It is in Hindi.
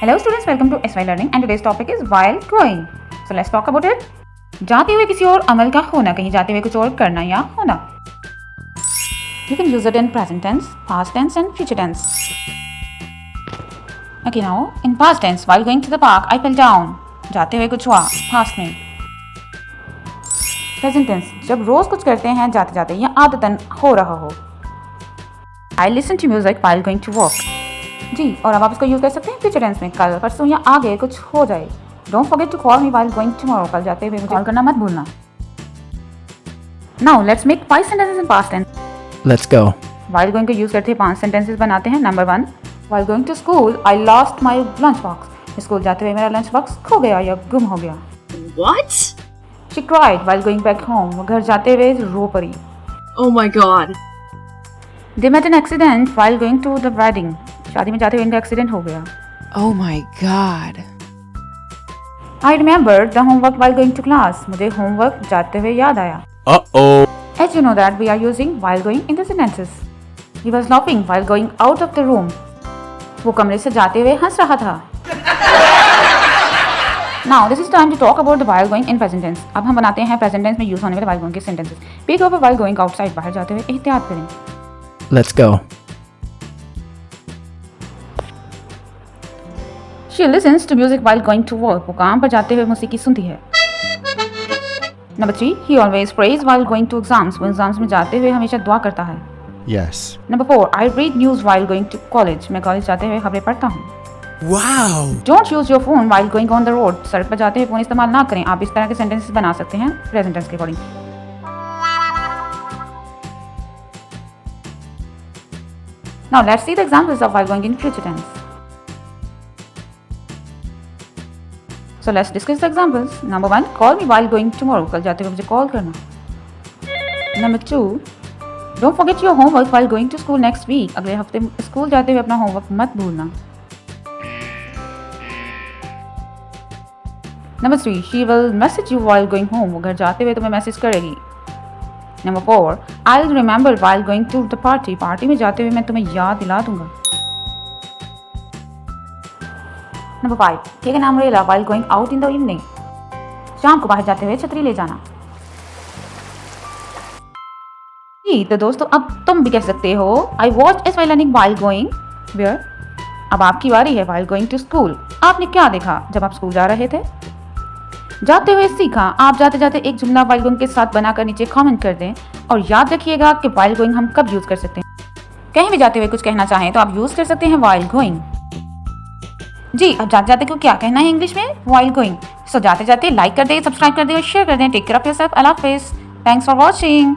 Hello students, welcome to SY Learning and today's topic is while going. So let's talk about it. जाते हुए किसी और अमल का होना, कहीं जाते हुए कुछ और करना या होना. You can use it in present tense, past tense and future tense. Okay, now in past tense, while going to the park, I fell down. जाते हुए कुछ हुआ, past में. Present tense, जब रोज कुछ करते हैं जाते जाते या आदतन हो रहा हो. I listen to music while going to work. जी, और अब आप इसको यूज़ कर सकते हैं फ्यूचर टेंस में, कल परसों या आगे कुछ हो जाए. Don't forget to call me while going tomorrow. कल जाते हुए मुझे कॉल करना मत भूलना. Now let's make 5 sentences in past tense. Let's go. While going को यूज़ करते हैं 5 सेंटेंसेस बनाते हैं. Number 1, while going to school I lost my lunch box. स्कूल जाते हुए मेरा लंच बॉक्स खो गया या गुम हो गया. What? She cried while going back home. वो घर जाते हुए रो पड़ी. Oh my god. They met an accident while going to the wedding. शादी में जाते हुए इनका एक्सीडेंट हो गया. Oh my god. I remembered the homework while going to class. मुझे होमवर्क जाते हुए याद आया. Uh-oh. As you know that we are using while going in the sentences. He was laughing while going out of the room. वो कमरे से जाते हुए हंस रहा था. Now this is time to talk about the while going in present tense. अब हम बनाते हैं present tense में यूज होने वाले while going के sentences. Be careful while going outside. बाहर जाते हुए एहतियात करें. Let's go. She listens to music while going to work. वो काम पर जाते हुए मौसीकी सुनती है. Number 3, he always prays while going to exams. वो एग्जाम्स में जाते हुए हमेशा दुआ करता है. Yes. Number 4, I read news while going to college. मैं कॉलेज जाते हुए खबरें पढ़ता हूँ. Wow. Don't use your phone while going on the road. सड़क पर जाते हुए फोन इस्तेमाल ना करें. आप इस तरह के सेंटेंसेस बना सकते हैं प्रेजेंट टेंस के according. Now let's see the examples of while going in future tense. So let's discuss the examples. Number 1, call me while going tomorrow. कल जाते हुए मुझे कॉल करना. Number 2, don't forget your homework while going to school next week. अगले हफ्ते स्कूल जाते हुए अपना होमवर्क मत भूलना. Number 3, she will message you while going home. वो घर जाते हुए तुम्हें मैसेज करेगी. Number 4, I'll remember while going to the party. Party में जाते हुए मैं तुम्हें याद दिला दूंगा. Number 5, take an umbrella while going out in the evening. शाम को बाहर जाते हुए छतरी ले जाना. जी, तो दोस्तों अब तुम भी कह सकते हो I watched SY Learning while going where. अब आपकी बारी है while going to school. आपने क्या देखा जब आप स्कूल जा रहे थे? जाते हुए सीखा. आप जाते जाते एक जुमला while going के साथ बनाकर नीचे कमेंट कर दें और याद रखिएगा कि while going हम कब यूज कर सकते हैं. कहीं भी जाते हुए कुछ कहना चाहें तो आप यूज कर सकते हैं while going. जी, अब जाते जाते को क्या कहना है इंग्लिश में? while going. सो जाते जाते लाइक कर दें, सब्सक्राइब कर दें और शेयर कर दें. Take care of yourself. अल्लाह हाफिज़. Thanks for watching.